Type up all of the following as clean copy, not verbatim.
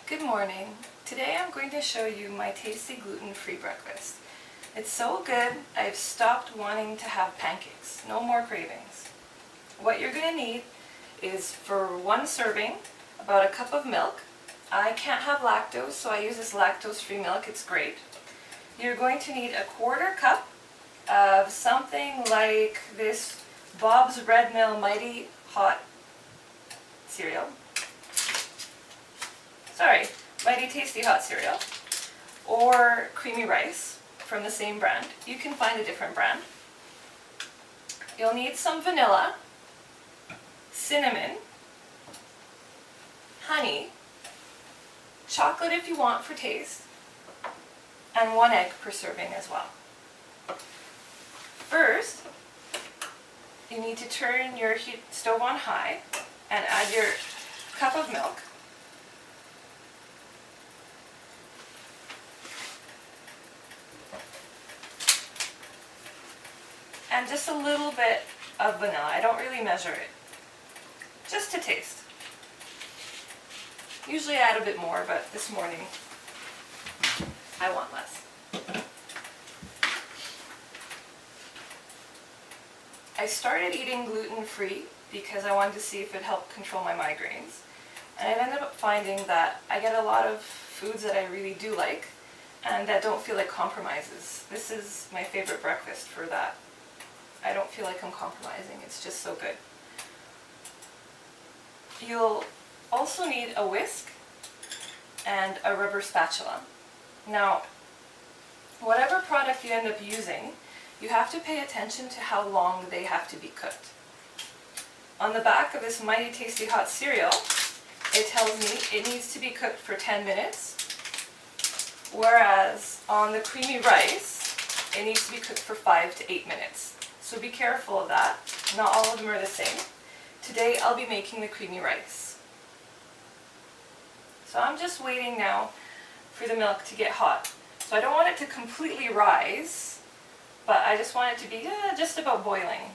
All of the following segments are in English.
Good morning. Today I'm going to show you my tasty gluten-free breakfast. It's so good, I've stopped wanting to have pancakes. No more cravings. What you're going to need is, for one serving, about a cup of milk. I can't have lactose, so I use this lactose-free milk. It's great. You're going to need a quarter cup of something like this Bob's Red Mill Mighty Hot cereal. Mighty Tasty Hot cereal, or creamy rice from the same brand. You can find a different brand. You'll need some vanilla, cinnamon, honey, chocolate if you want for taste, and 1 egg per serving as well. First, you need to turn your stove on high and add your cup of milk. And just a little bit of vanilla. I don't really measure it. Just to taste. Usually I add a bit more, but this morning I want less. I started eating gluten-free because I wanted to see if it helped control my migraines. And I ended up finding that I get a lot of foods that I really do like and that don't feel like compromises. This is my favorite breakfast for that. I don't feel like I'm compromising. It's just so good. You'll also need a whisk and a rubber spatula. Now, whatever product you end up using, you have to pay attention to how long they have to be cooked. On the back of this Mighty Tasty Hot cereal, it tells me it needs to be cooked for 10 minutes, whereas on the creamy rice, it needs to be cooked for 5 to 8 minutes. So be careful of that. Not all of them are the same. Today I'll be making the creamy rice. So I'm just waiting now for the milk to get hot. So I don't want it to completely rise, but I just want it to be just about boiling.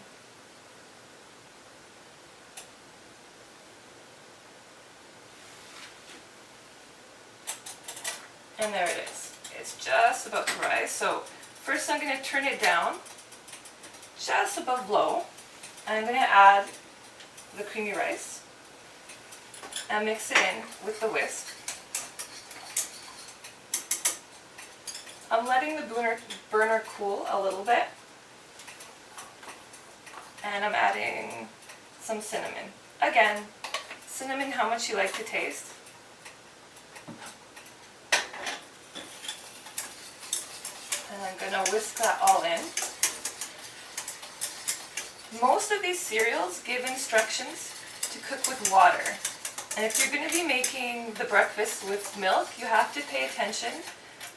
And there it is. It's just about to rise. So first I'm going to turn it down just above low, and I'm going to add the creamy rice and mix it in with the whisk. I'm letting the burner cool a little bit, and I'm adding some cinnamon. Again, cinnamon how much you like to taste. And I'm going to whisk that all in. Most of these cereals give instructions to cook with water. And if you're going to be making the breakfast with milk, you have to pay attention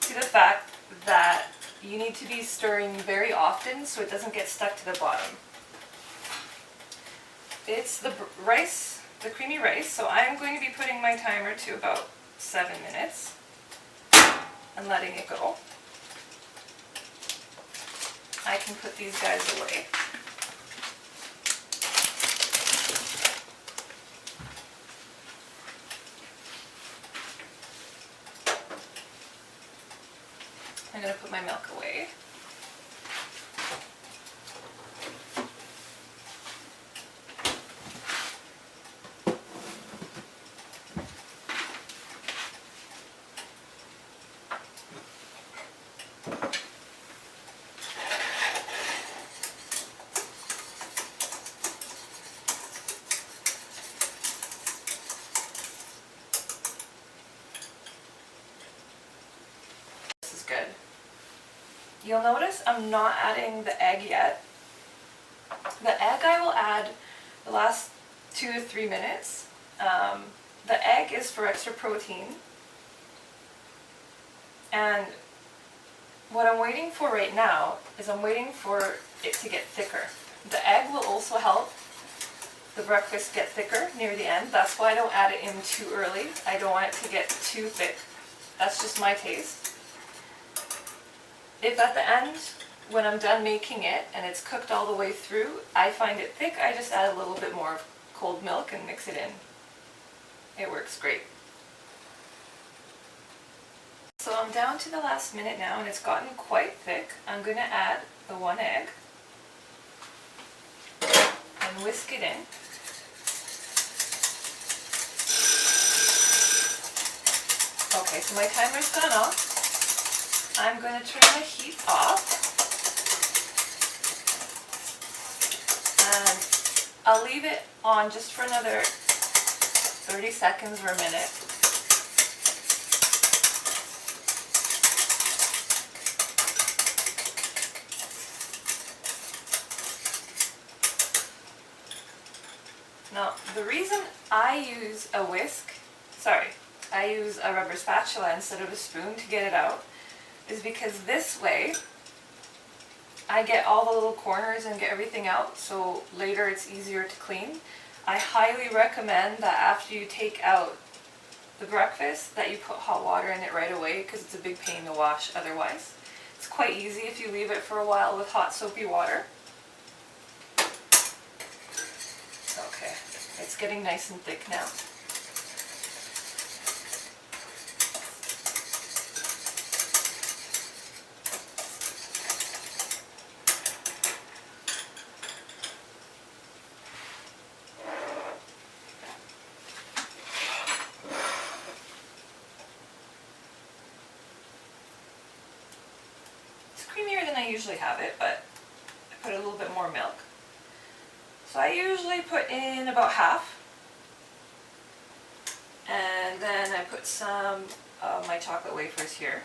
to the fact that you need to be stirring very often so it doesn't get stuck to the bottom. It's the rice, the creamy rice, so I'm going to be putting my timer to about 7 minutes and letting it go. I can put these guys away. I'm going to put my milk away. This is good. You'll notice I'm not adding the egg yet. The egg I will add the last 2 to 3 minutes. The egg is for extra protein. And what I'm waiting for right now is I'm waiting for it to get thicker. The egg will also help the breakfast get thicker near the end. That's why I don't add it in too early. I don't want it to get too thick. That's just my taste. If at the end, when I'm done making it and it's cooked all the way through, I find it thick, I just add a little bit more cold milk and mix it in. It works great. So I'm down to the last minute now and it's gotten quite thick. I'm going to add the 1 egg and whisk it in. Okay, so my timer's gone off. I'm going to turn the heat off and I'll leave it on just for another 30 seconds or a minute. Now, the reason I use a I use a rubber spatula instead of a spoon to get it out, is because this way I get all the little corners and get everything out, so later it's easier to clean. I highly recommend that after you take out the breakfast that you put hot water in it right away, because it's a big pain to wash otherwise. It's quite easy if you leave it for a while with hot soapy water. Okay, it's getting nice and thick now. It's creamier than I usually have it, but I put a little bit more milk. So I usually put in about half, and then I put some of my chocolate wafers here,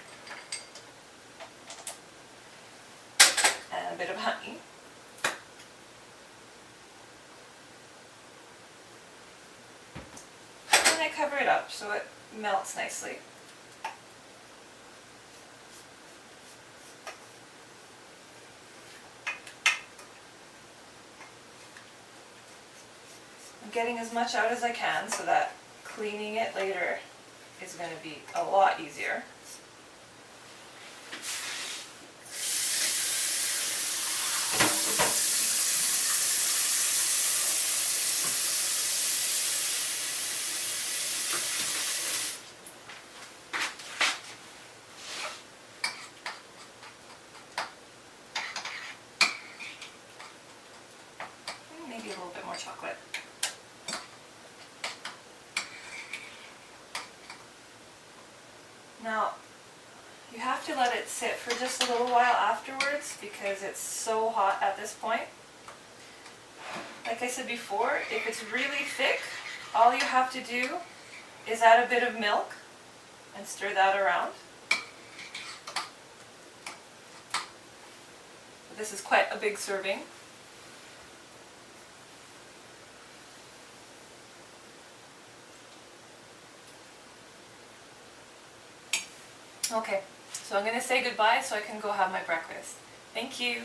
and a bit of honey. And I cover it up so it melts nicely. I'm getting as much out as I can so that cleaning it later is going to be a lot easier. Maybe a little bit more chocolate. Now, you have to let it sit for just a little while afterwards because it's so hot at this point. Like I said before, if it's really thick, all you have to do is add a bit of milk and stir that around. This is quite a big serving. Okay, so I'm going to say goodbye so I can go have my breakfast. Thank you.